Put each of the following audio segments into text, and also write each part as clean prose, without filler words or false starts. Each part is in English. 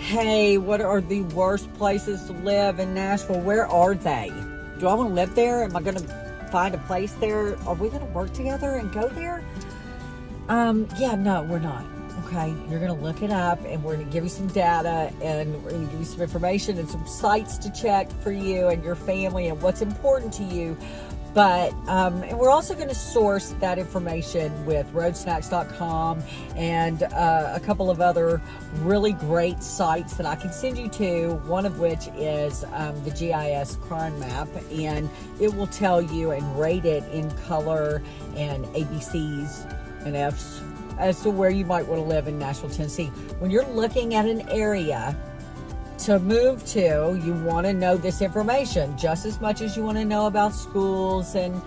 hey, what are the worst places to live in Nashville? Where are they? Do I want to live there? Am I going to find a place there? Are we going to work together and go there? Yeah, no, we're not. Okay, you're going to look it up, and we're going to give you some data, and we're going to give you some information and some sites to check for you and your family and what's important to you. But and we're also going to source that information with roadsnacks.com and a couple of other really great sites that I can send you to, one of which is the GIS crime map, and it will tell you and rate it in color and ABCs and Fs as to where you might want to live in Nashville, Tennessee. When you're looking at an area to move to, you want to know this information just as much as you want to know about schools and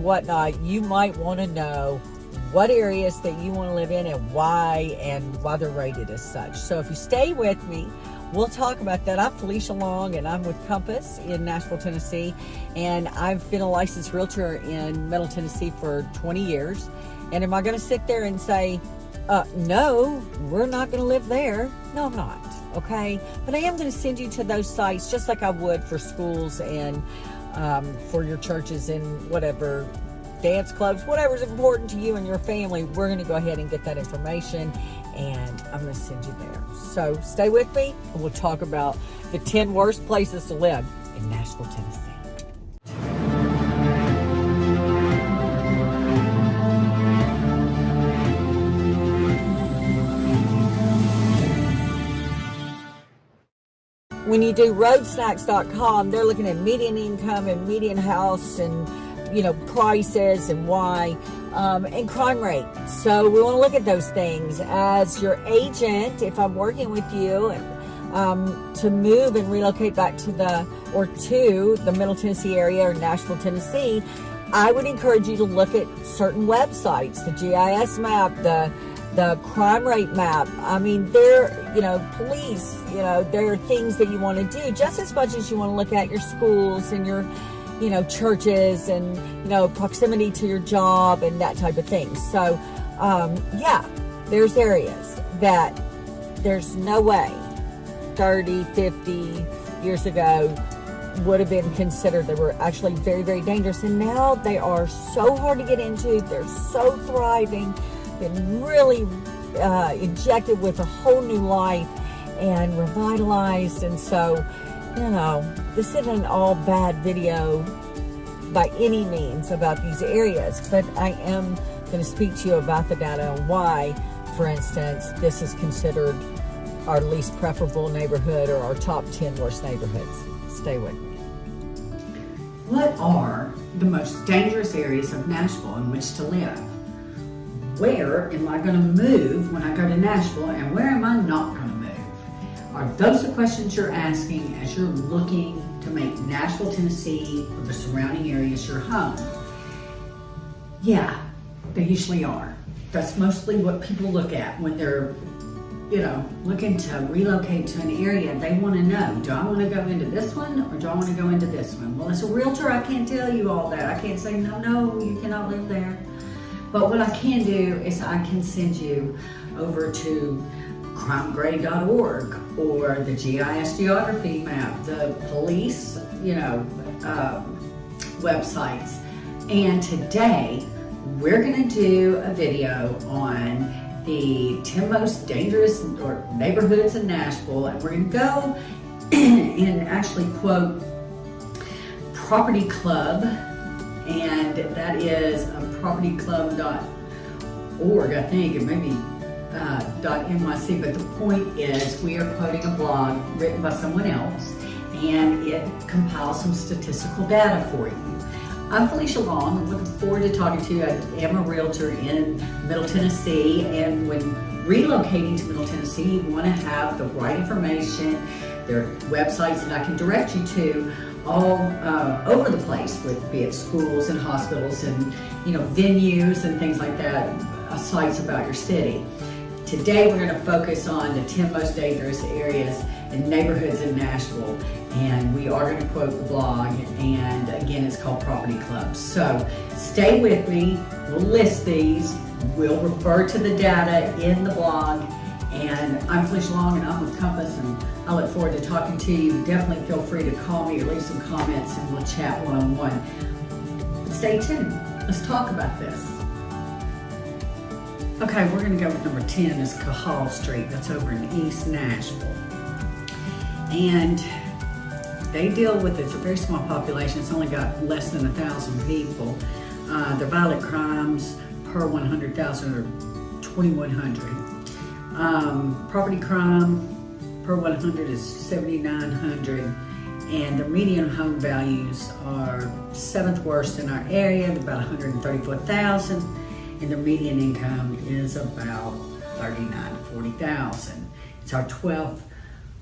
whatnot. You might want to know what areas that you want to live in and why they're rated as such. So if you stay with me, we'll talk about that. I'm Felicia Long, and I'm with Compass in Nashville, Tennessee, and I've been a licensed realtor in Middle Tennessee for 20 years. And am I going to sit there and say, no, we're not going to live there? No, I'm not. Okay. But I am going to send you to those sites just like I would for schools and for your churches and whatever, dance clubs, whatever's important to you and your family. We're going to go ahead and get that information, and I'm going to send you there. So stay with me, and we'll talk about the 10 worst places to live in Nashville, Tennessee. When you do roadsnacks.com, they're looking at median income and median house and, prices and why, and crime rate. So we want to look at those things. As your agent, if I'm working with you to move and relocate back to the Middle Tennessee area or Nashville, Tennessee, I would encourage you to look at certain websites, the GIS map, the crime rate map. I mean, police, there are things that you want to do just as much as you want to look at your schools and your, churches and, proximity to your job and that type of thing. So, there's areas that there's no way 30, 50 years ago would have been considered. They were actually very, very dangerous. And now they are so hard to get into. They're so thriving. Been really injected with a whole new life and revitalized. And so, this isn't an all bad video by any means about these areas, but I am going to speak to you about the data and why, for instance, this is considered our least preferable neighborhood or our top 10 worst neighborhoods. Stay with me. What are the most dangerous areas of Nashville in which to live? Where am I going to move when I go to Nashville, and where am I not going to move? Are those the questions you're asking as you're looking to make Nashville, Tennessee, or the surrounding areas your home? Yeah, they usually are. That's mostly what people look at when they're, looking to relocate to an area. They want to know, do I want to go into this one or do I want to go into this one? Well, as a realtor, I can't tell you all that. I can't say, no, you cannot live there. But what I can do is I can send you over to crimegray.org or the GIS geography map, the police, websites. And today we're going to do a video on the 10 most dangerous neighborhoods in Nashville, and we're going to go and actually quote Property Club, and that is propertyclub.org, I think, and maybe .nyc, but the point is we are quoting a blog written by someone else, and it compiles some statistical data for you. I'm Felicia Long. I'm looking forward to talking to you. I am a realtor in Middle Tennessee, and when relocating to Middle Tennessee, you want to have the right information. There are websites that I can direct you to all over the place, with be it schools and hospitals and venues and things like that, sites about your city. Today we're going to focus on the 10 most dangerous areas and neighborhoods in Nashville, and we are going to quote the blog, and again it's called Property Club. So stay with me, we'll list these, we'll refer to the data in the blog, and I'm Felicia Long, and I'm with Compass, and forward to talking to you. Definitely feel free to call me or leave some comments and we'll chat one-on-one. But stay tuned. Let's talk about this. Okay, we're gonna go with number 10 is Cahal Street. That's over in East Nashville. And they deal with, it's a very small population. It's only got less than 1,000 people. Their violent crimes per 100,000 are 2,100. Property crime per 100 is 7,900. And the median home values are 7th worst in our area, about 134,000. And the median income is about 39 to 40,000. It's our 12th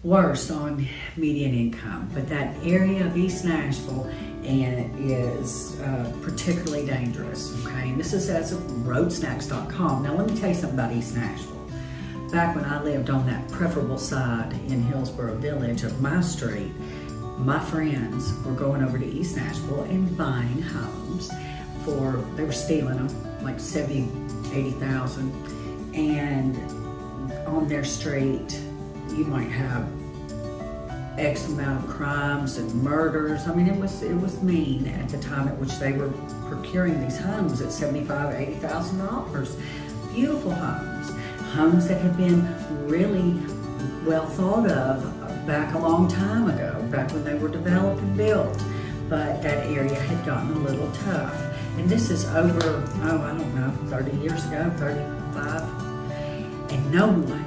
worst on median income. But that area of East Nashville is particularly dangerous. Okay, and this is as of roadsnacks.com. Now let me tell you something about East Nashville. Back when I lived on that preferable side in Hillsborough Village of my street, my friends were going over to East Nashville and buying homes they were stealing them, like 70, 80,000. And on their street, you might have X amount of crimes and murders. I mean, it was mean at the time at which they were procuring these homes at $75,000, $80,000. Beautiful homes that had been really well thought of back a long time ago, back when they were developed and built. But that area had gotten a little tough. And this is over, I don't know, 30 years ago, 35. And no one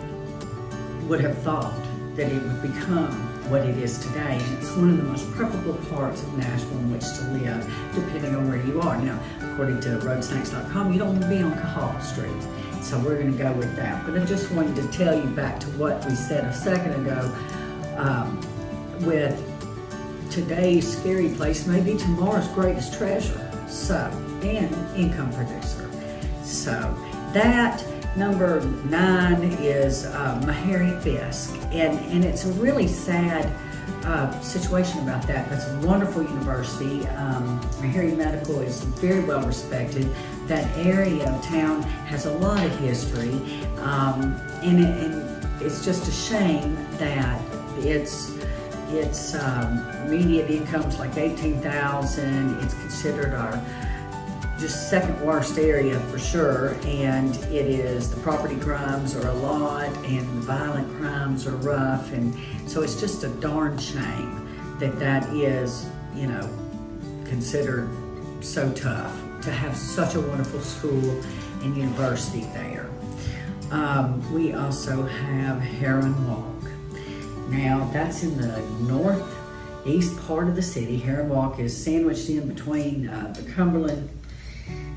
would have thought that it would become what it is today. And it's one of the most preferable parts of Nashville in which to live, depending on where you are. Now, according to roadsnacks.com, you don't want to be on Cahal Street. So we're going to go with that. But I just wanted to tell you back to what we said a second ago, with today's scary place may be tomorrow's greatest treasure. So, and income producer. So that number 9 is Meharry Fisk. And it's a really sad situation about that. That's a wonderful university. Meharry Medical is very well respected. That area of town has a lot of history. And it's just a shame that its median income's like 18,000. It's considered our just second worst area for sure, and it is, the property crimes are a lot and the violent crimes are rough, and so it's just a darn shame that is, considered so tough to have such a wonderful school and university there. We also have Heron Walk. Now, that's in the northeast part of the city. Heron Walk is sandwiched in between the Cumberland,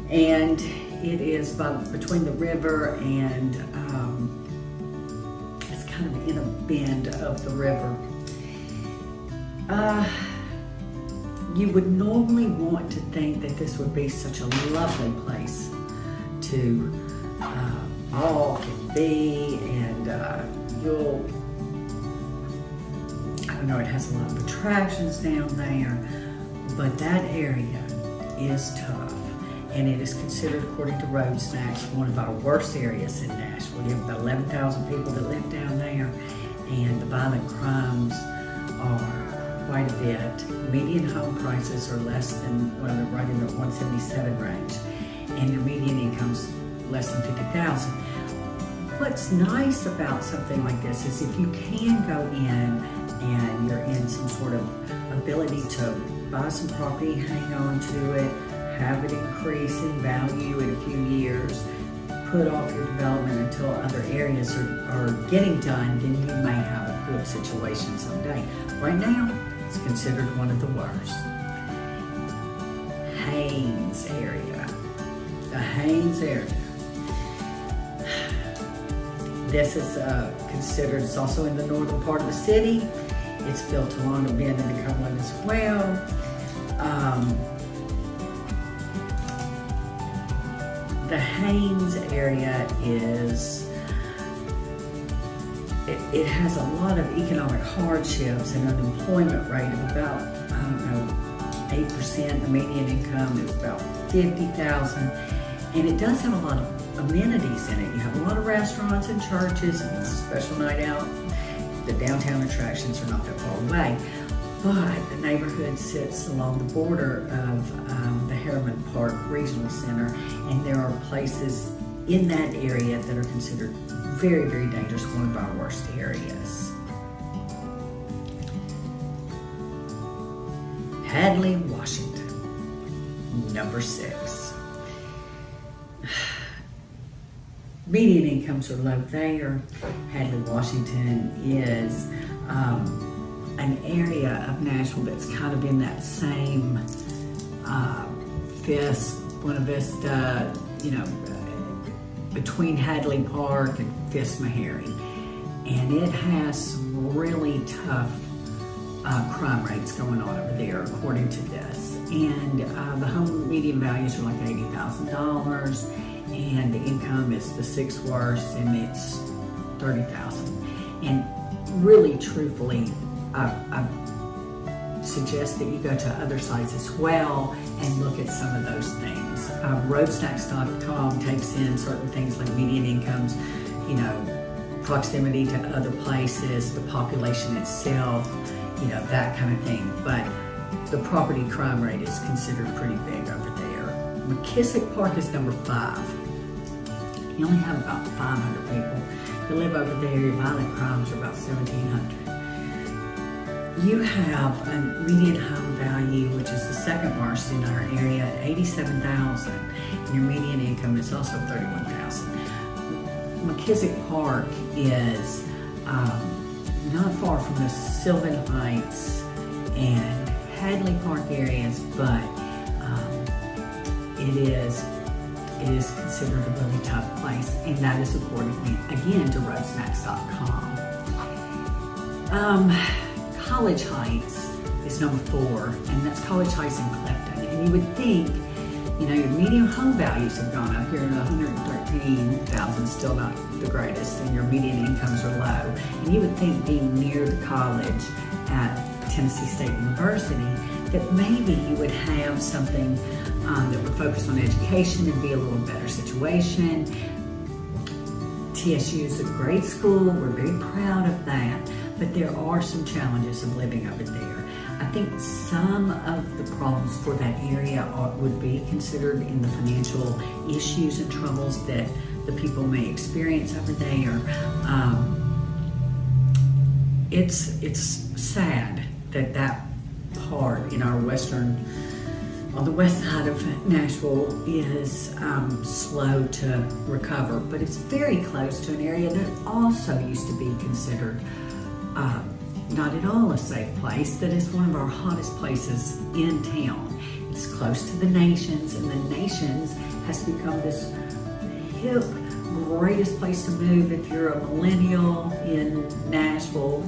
and it is between the river and it's kind of in a bend of the river. You would normally want to think that this would be such a lovely place to walk and be, and it has a lot of attractions down there, but that area is tough, and it is considered, according to Road Snacks, one of our worst areas in Nashville. You have about 11,000 people that live down there, and the violent crimes are quite a bit. Median home prices are less than, well, they're right in the 177 range, and your median income's less than 50,000. What's nice about something like this is if you can go in and you're in some sort of ability to buy some property, hang on to it, have it increase in value in a few years, put off your development until other areas are getting done, then you may have a good situation someday. Right now, it's considered one of the worst. Haynes area. The Haynes area. This is considered, it's also in the northern part of the city. It's built along the bend in the Cumberland as well. The Haynes area it has a lot of economic hardships and an unemployment rate of about, 8%. The median income is about 50,000. And it does have a lot of amenities in it. You have a lot of restaurants and churches, and it's a special night out. the downtown attractions are not that far away. But the neighborhood sits along the border of the Harriman Park Regional Center, and there are places in that area that are considered very, very dangerous, one of our worst areas. Hadley, Washington, number 6. Median incomes are low there. Hadley, Washington is an area of Nashville that's kind of in that same Buena Vista, between Hadley Park and Fisk-Meharry. And it has some really tough crime rates going on over there, according to this. And the home median values are like $80,000, and the income is the 6th worst, and it's $30,000. And really, truthfully, I suggest that you go to other sites as well and look at some of those things. Roadsnacks.com takes in certain things like median incomes, proximity to other places, the population itself, that kind of thing. But the property crime rate is considered pretty big over there. McKissick Park is number 5. You only have about 500 people that live over there. Your violent crimes are about 1,700. You have a median home value, which is the 2nd worst in our area, at $87,000, and your median income is also $31,000. McKissick Park is not far from the Sylvan Heights and Hadley Park areas, but it is considered a really tough place, and that is according, again, to roadsnacks.com. College Heights is number 4, and that's College Heights in Clifton. And you would think, your median home values have gone up. You're at $113,000, still not the greatest, and your median incomes are low. And you would think, being near the college at Tennessee State University, that maybe you would have something that would focus on education and be a little better situation. TSU is a great school. We're very proud of that. But there are some challenges of living over there. I think some of the problems for that area would be considered in the financial issues and troubles that the people may experience over there. It's sad that part in our on the west side of Nashville is slow to recover, but it's very close to an area that also used to be considered not at all a safe place, that is one of our hottest places in town. It's close to the Nations, and the Nations has become this hip, greatest place to move if you're a millennial in Nashville,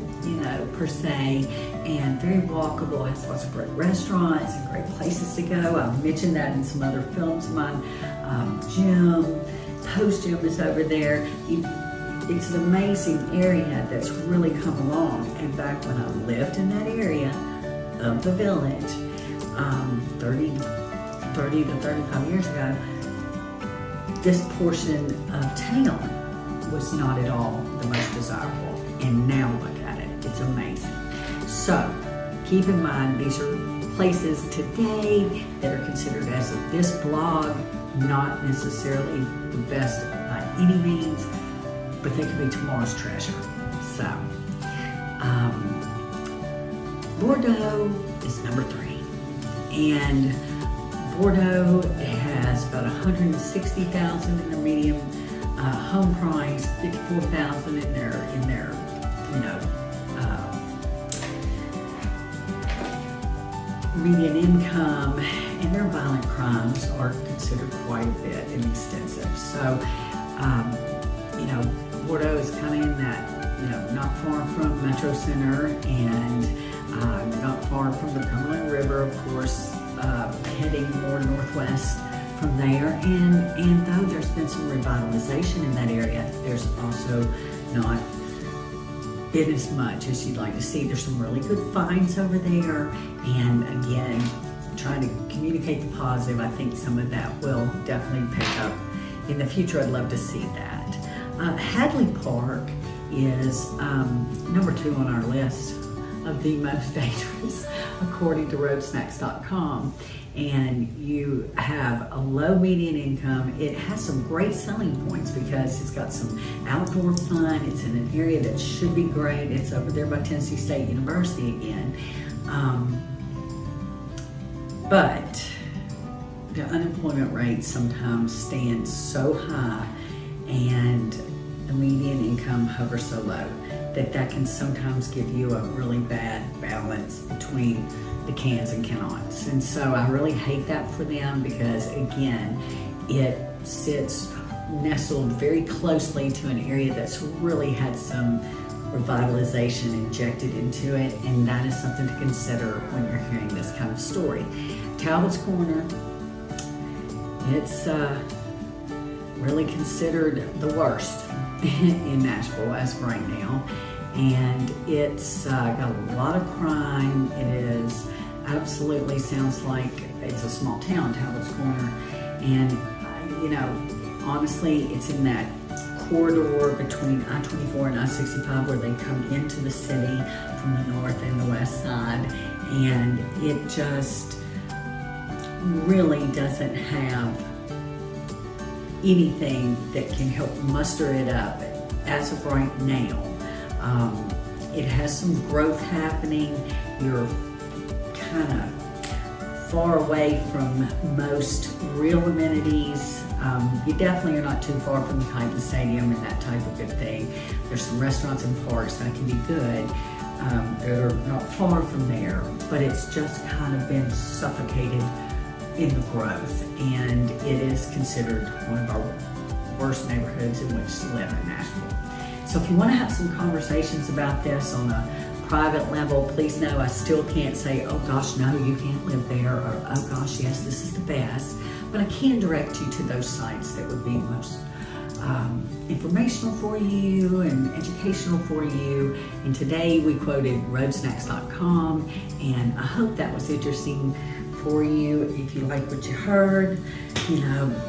per se, and very walkable. It has lots of great restaurants and great places to go. I've mentioned that in some other films of mine. Gym, Post Gym is over there. It's an amazing area that's really come along. And back when I lived in that area of the village, 30 to 35 years ago, this portion of town was not at all the most desirable. And now look at it, it's amazing. So keep in mind, these are places today that are considered, as of this blog, not necessarily the best by any means, but they could be tomorrow's treasure. So, Bordeaux is number 3, and Bordeaux has about $160,000 in their median home price, $54,000 in their median income, and their violent crimes are considered quite a bit and extensive. So, Bordeaux is kind of in that, not far from Metro Center, and not far from the Cumberland River, of course, heading more northwest from there. And though there's been some revitalization in that area, there's also not been as much as you'd like to see. There's some really good finds over there, and again, trying to communicate the positive. I think some of that will definitely pick up in the future. I'd love to see that. Hadley Park is number 2 on our list of the most dangerous, according to roadsnacks.com. And you have a low median income. It has some great selling points because it's got some outdoor fun. It's in an area that should be great. It's over there by Tennessee State University again. But the unemployment rate sometimes stands so high and the median income hovers so low that can sometimes give you a really bad balance between the cans and cannots. And so I really hate that for them because, again, it sits nestled very closely to an area that's really had some revitalization injected into it, and that is something to consider when you're hearing this kind of story. Talbot's Corner, it's really considered the worst in Nashville as of right now, and it's got a lot of crime. It is absolutely sounds like it's a small town, Talbot's Corner, and honestly, it's in that corridor between I-24 and I-65 where they come into the city from the north and the west side, and it just really doesn't have anything that can help muster it up as of right now. It has some growth happening. You're kind of far away from most real amenities. You definitely are not too far from the Titan Stadium and that type of good thing. There's some restaurants and parks that can be good. They're not far from there, but it's just kind of been suffocated in the growth, and it is considered one of our worst neighborhoods in which to live in Nashville. So if you want to have some conversations about this on a private level, please know I still can't say, oh gosh, no, you can't live there, or oh gosh, yes, this is the best. But I can direct you to those sites that would be most informational for you and educational for you. And today we quoted roadsnacks.com, and I hope that was interesting for you. If you like what you heard,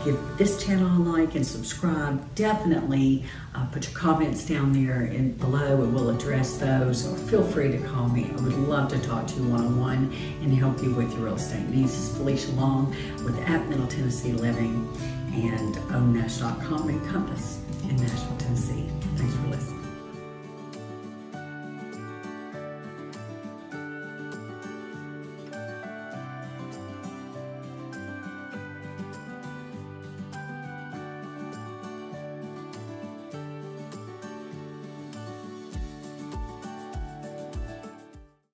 give this channel a like and subscribe. Definitely put your comments down there and below, and we'll address those. Or feel free to call me. I would love to talk to you one-on-one and help you with your real estate needs. This is Felicia Long with At Middle Tennessee Living and OwnNash.com and Compass in Nashville, Tennessee. Thanks for listening.